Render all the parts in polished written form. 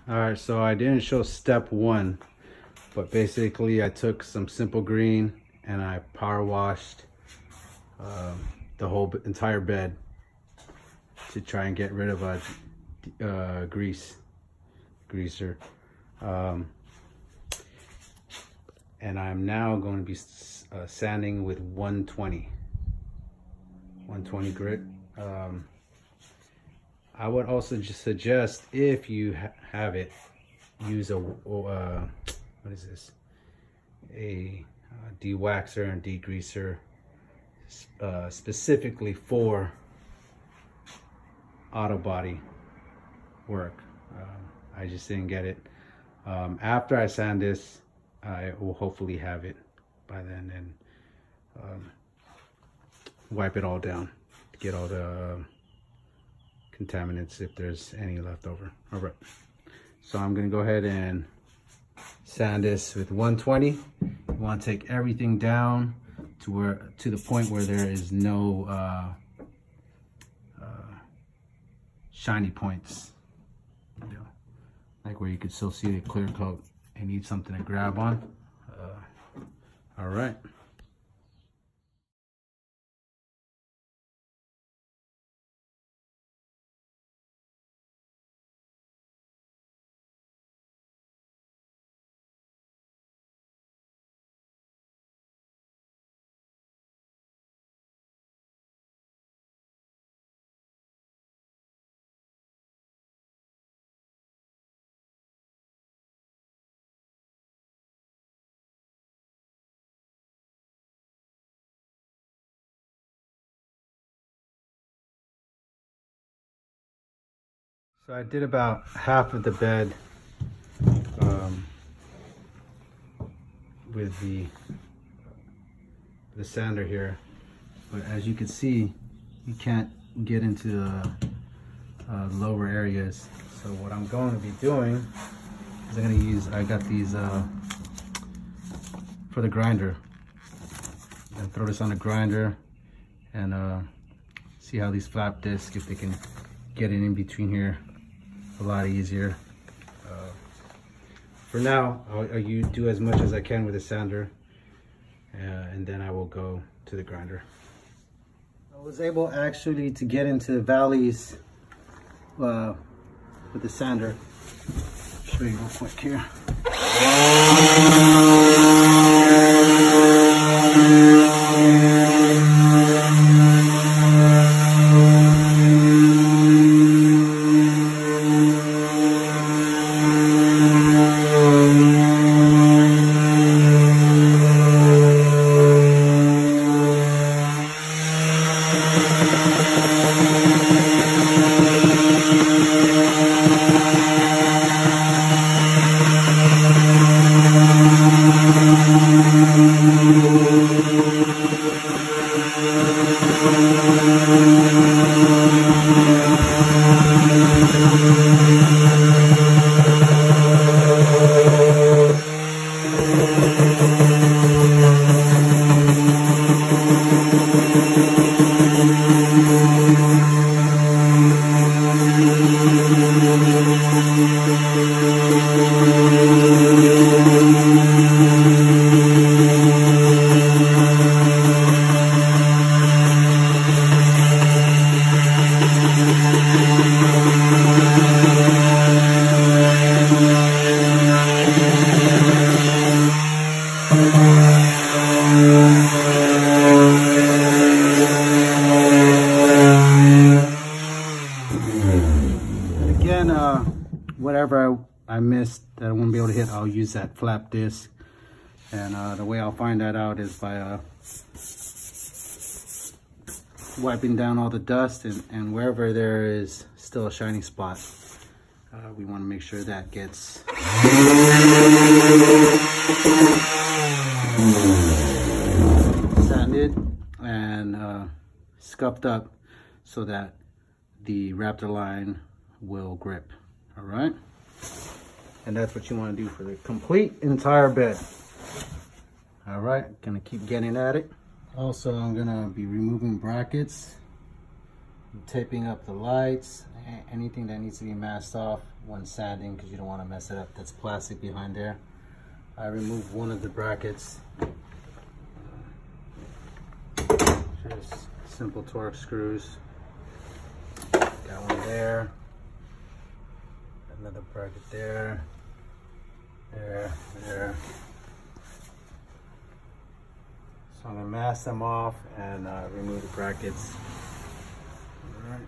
All right, so I didn't show step one, but basically I took some simple green and I power washed the whole entire bed to try and get rid of a greaser. And I'm now going to be sanding with 120 grit. I would also just suggest, if you have it, use a what is this? A de-waxer and degreaser specifically for auto body work. I just didn't get it. After I sand this, I will hopefully have it by then, and wipe it all down to get all the contaminants, if there's any left over. All right, so I'm gonna go ahead and sand this with 120. You want to take everything down to the point where there is no shiny points, you know, like where you could still see the clear coat and need something to grab on. All right. So I did about half of the bed with the sander here, but as you can see, you can't get into the lower areas. So what I'm going to be doing is I got these for the grinder. I'm gonna throw this on the grinder and see how these flap discs, if they can get it in between here a lot easier. For now, I'll do as much as I can with the sander, and then I will go to the grinder. I was able actually to get into the valleys with the sander. I'll show you real quick here. Whatever I missed that I won't be able to hit, I'll use that flap disc. And the way I'll find that out is by wiping down all the dust, and wherever there is still a shiny spot, we want to make sure that gets sanded and scuffed up so that the Raptor line will grip. All right, and that's what you want to do for the complete entire bed. All right, gonna keep getting at it. Also, I'm gonna be removing brackets I'm taping up the lights, anything that needs to be masked off when sanding, because you don't want to mess it up. That's plastic behind there. I removed one of the brackets. Just simple Torx screws. Got one there. Another bracket there. There. So I'm gonna mask them off and remove the brackets. All right.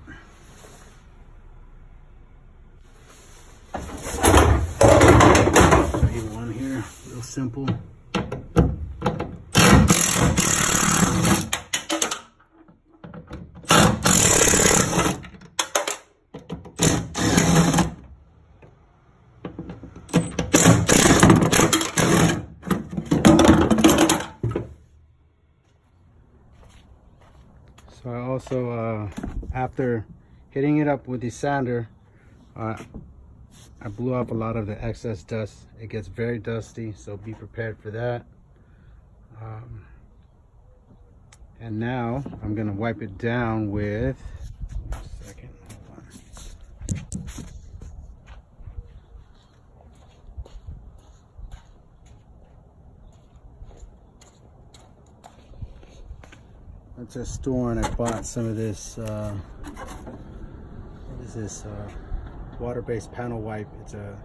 Show you one here, real simple. So I also, after hitting it up with the sander, I blew off a lot of the excess dust. It gets very dusty, so be prepared for that. And now I'm gonna wipe it down with, hold on. Went to a store and I bought some of this, what is this, water-based panel wipe. It's to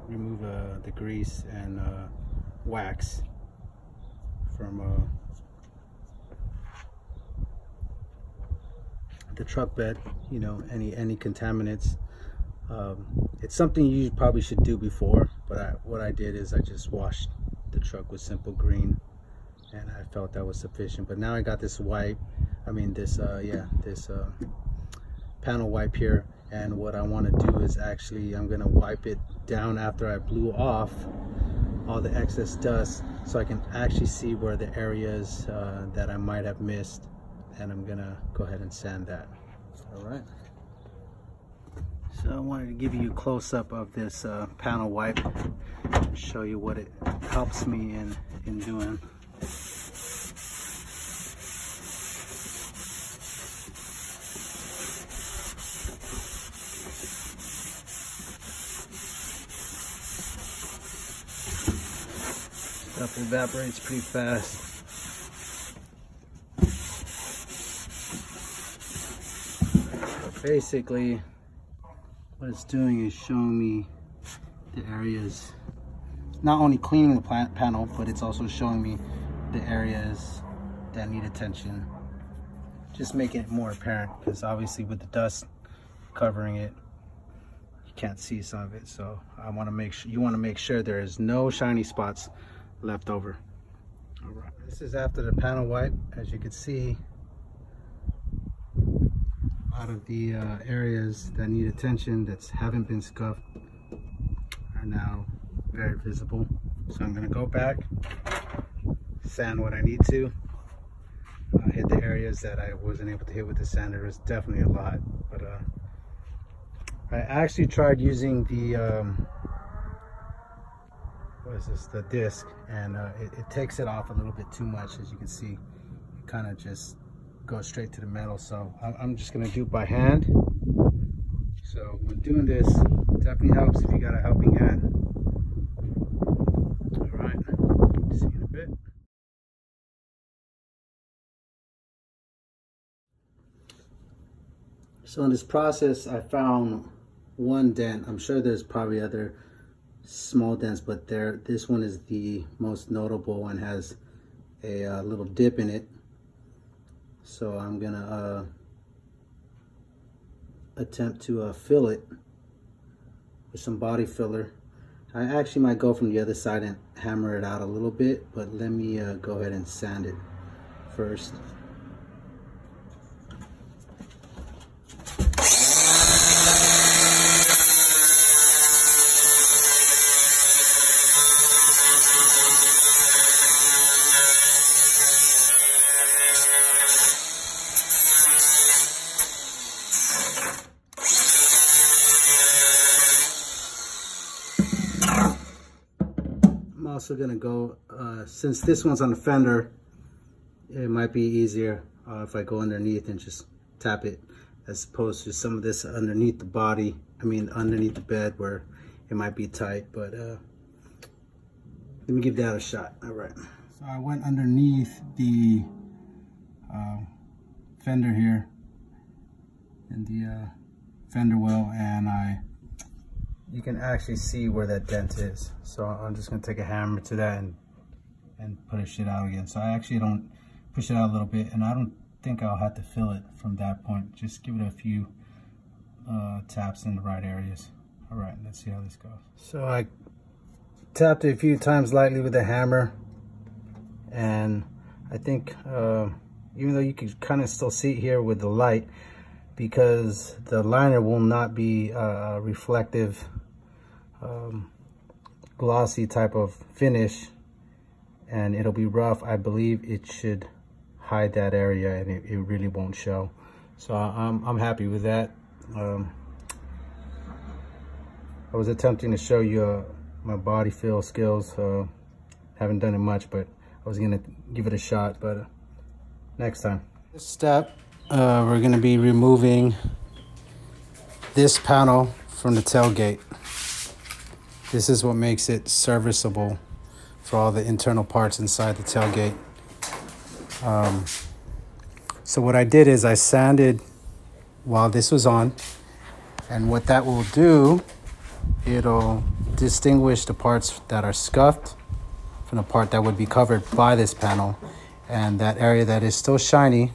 remove the grease and wax from the truck bed, you know, any contaminants. It's something you probably should do before, but what I did is I just washed the truck with Simple Green, and I felt that was sufficient. But now I got this wipe, this panel wipe here, and what I want to do is actually I'm gonna wipe it down after I blew off all the excess dust, so I can actually see where the areas that I might have missed, and I'm gonna go ahead and sand that. All right. So I wanted to give you a close-up of this panel wipe, show you what it helps me in doing. Stuff evaporates pretty fast. But basically, what it's doing is showing me the areas, not only cleaning the panel, but it's also showing me the areas that need attention. Just making it more apparent, because obviously with the dust covering it, you can't see some of it. So I want to make sure, you want to make sure there is no shiny spots left over. All right, this is after the panel wipe. As you can see, a lot of the areas that need attention, that haven't been scuffed, are now very visible. So I'm going to go back, sand what I need to, hit the areas that I wasn't able to hit with the sander. There's definitely a lot, but I actually tried using the the disc, and it takes it off a little bit too much. As you can see, it kind of just goes straight to the metal. So I'm just gonna do it by hand. So when doing this, it definitely helps if you got a helping hand. All right, see you in a bit. So in this process, I found one dent. I'm sure there's probably other small dents, but this one is the most notable and has a little dip in it. So I'm gonna attempt to fill it with some body filler. I actually might go from the other side and hammer it out a little bit, but let me go ahead and sand it first. Also gonna go, since this one's on the fender, it might be easier if I go underneath and just tap it. as opposed to some of this underneath the body. I mean, underneath the bed where it might be tight, but let me give that a shot. All right. So I went underneath the fender here in the fender well, and you can actually see where that dent is. So I'm just gonna take a hammer to that and push it out again. So I actually don't push it out a little bit, and I don't think I'll have to fill it from that point. Just give it a few taps in the right areas. All right, let's see how this goes. So I tapped it a few times lightly with the hammer, and I think even though you can kind of still see it here with the light, because the liner will not be reflective, glossy type of finish, and it'll be rough, I believe it should hide that area and it really won't show. So I'm happy with that. I was attempting to show you my body fill skills. Haven't done it much, but I was gonna give it a shot, but next time. This step, we're gonna be removing this panel from the tailgate. This is what makes it serviceable for all the internal parts inside the tailgate. So what I did is I sanded while this was on, and what that will do, it'll distinguish the parts that are scuffed from the part that would be covered by this panel, and that area that is still shiny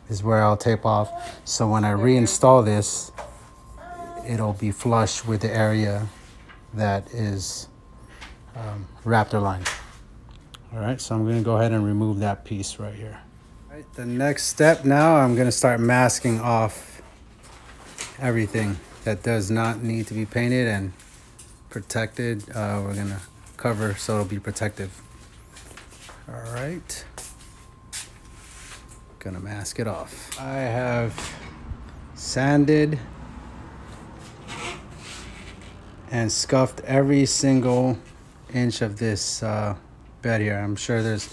is where I'll tape off. So when I reinstall this, it'll be flush with the area that is Raptor lined. All right, so I'm gonna go ahead and remove that piece right here. All right, the next step now, I'm gonna start masking off everything that does not need to be painted and protected. We're gonna cover so it'll be protective. All right, gonna mask it off. I have sanded and scuffed every single inch of this bed here. I'm sure there's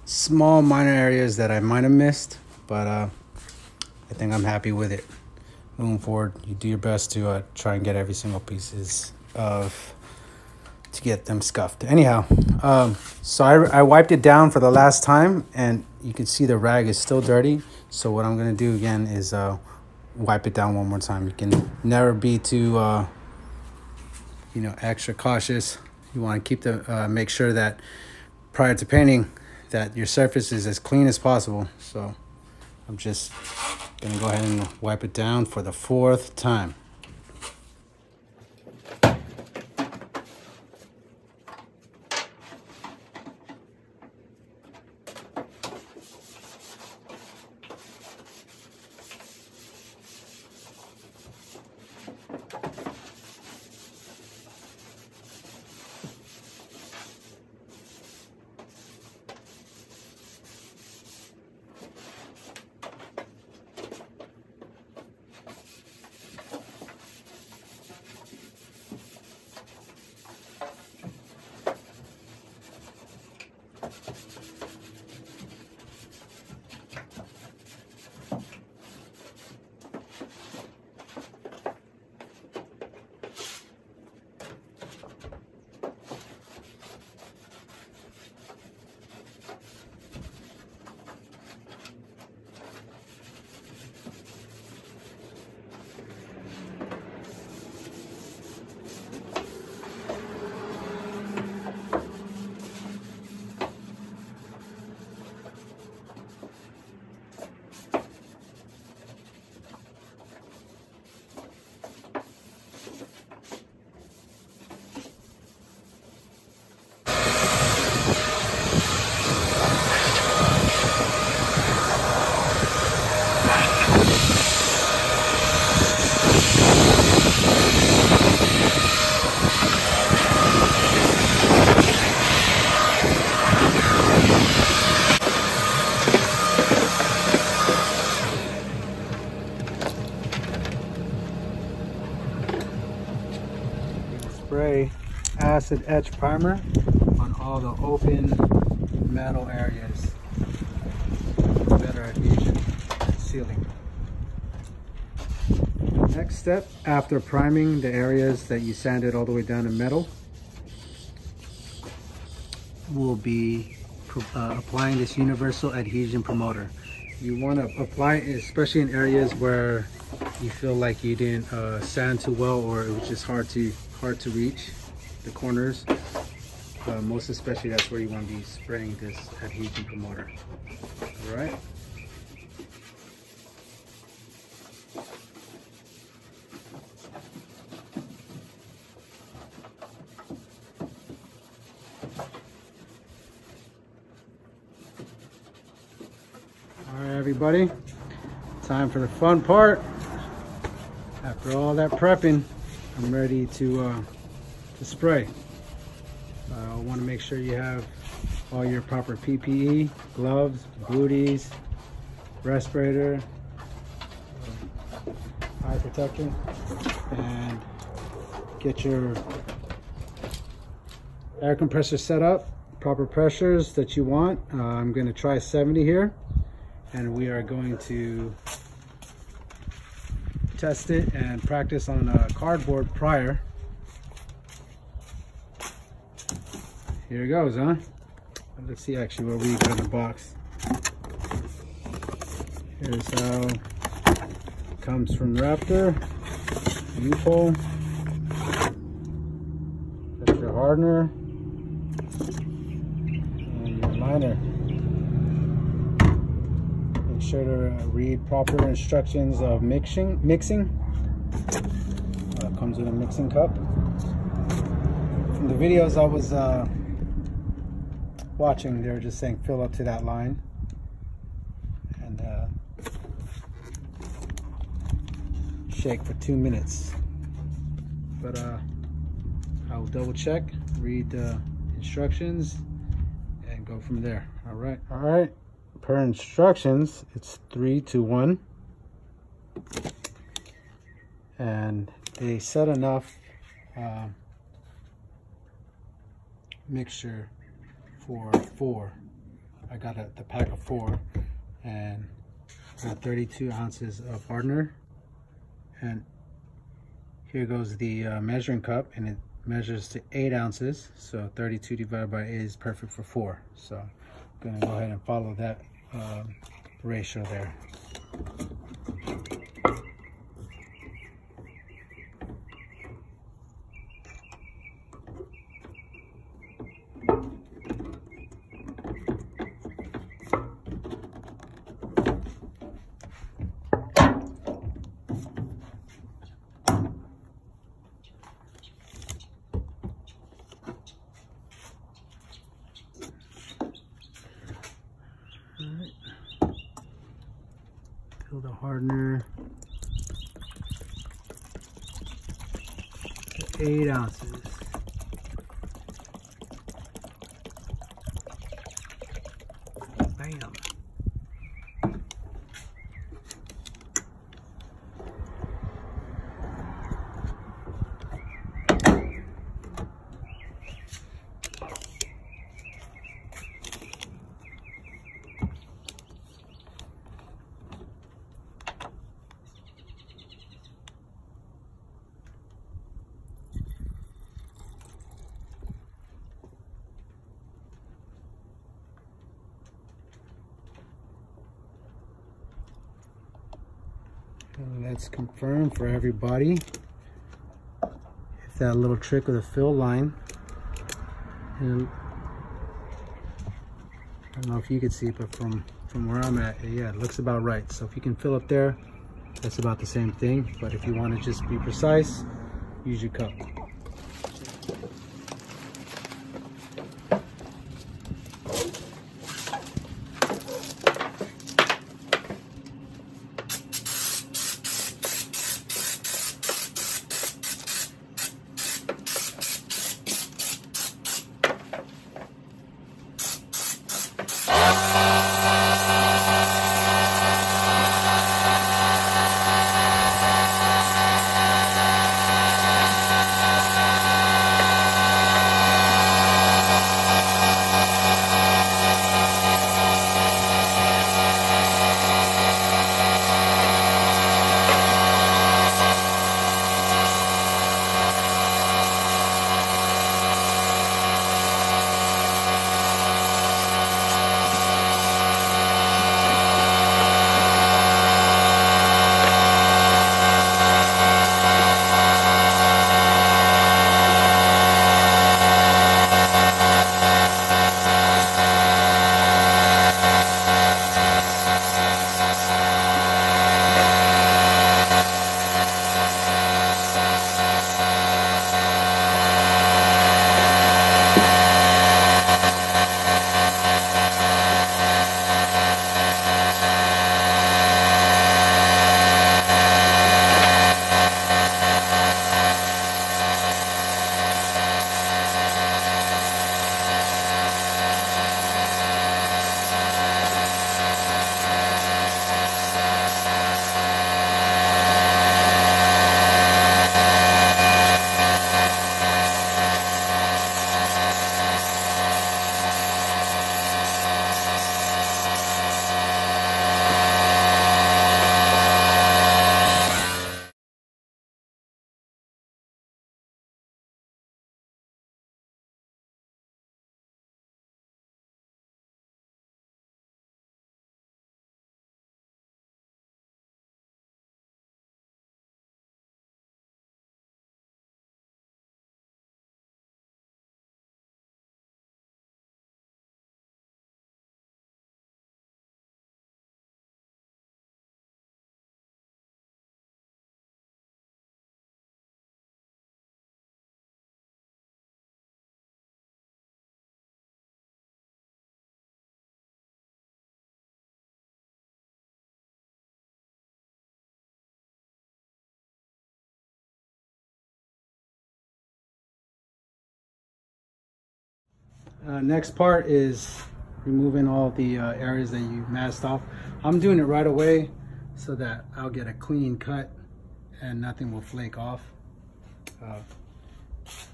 small minor areas that I might have missed, but I think I'm happy with it. Moving forward, you do your best to try and get every single pieces to get them scuffed. Anyhow, so I wiped it down for the last time, and you can see the rag is still dirty. So what I'm gonna do again is wipe it down one more time. You can never be too extra cautious. You want to keep the make sure that prior to painting that your surface is as clean as possible. So I'm just gonna go ahead and wipe it down for the 4th time. Spray acid etch primer on all the open metal areas. Better adhesion and sealing. Next step, after priming the areas that you sanded all the way down to metal, will be applying this universal adhesion promoter. You want to apply it especially in areas where you feel like you didn't sand too well, or it was just hard to reach the corners. Most especially, that's where you want to be spraying this adhesion promoter. All right. All right, everybody. Time for the fun part. After all that prepping, I'm ready to spray. I want to make sure you have all your proper PPE, gloves, booties, respirator, eye protection, and get your air compressor set up, proper pressures that you want. I'm going to try 70 here, and we are going to test it and practice on a cardboard prior. Here it goes, huh? Let's see actually what we got in the box. Here's how it comes from Raptor. U-pole. Got your hardener. And your liner. Make sure to read proper instructions of mixing. Comes with a mixing cup. From the videos I was watching, they were just saying fill up to that line, and shake for 2 minutes. But I'll double check, read the instructions, and go from there. All right. Per instructions, it's 3 to 1, and they said enough mixture for 4. I got the pack of 4, and got 32 ounces of hardener. And here goes the measuring cup, and it measures to 8 ounces. So 32 divided by 8 is perfect for 4. So I'm gonna go ahead and follow that ratio there. Fill the hardener to 8 ounces. Bam. And let's confirm for everybody if that little trick of the fill line, and I don't know if you can see, but from where I'm at, yeah, it looks about right. So if you can fill up there, that's about the same thing. But if you want to just be precise, use your cup. Next part is removing all the areas that you masked off. I'm doing it right away so that I'll get a clean cut and nothing will flake off.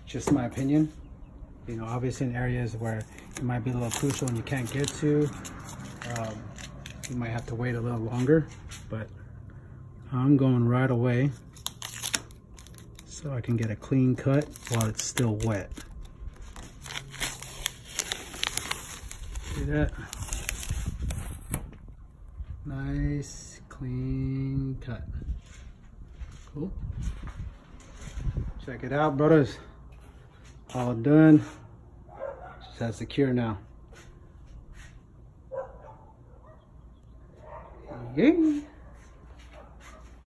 Just my opinion. You know, obviously in areas where it might be a little crucial and you can't get to, you might have to wait a little longer, but I'm going right away so I can get a clean cut while it's still wet. See that? Nice clean cut. Cool. Check it out, brothers. All done. Just has to cure now. Yeah.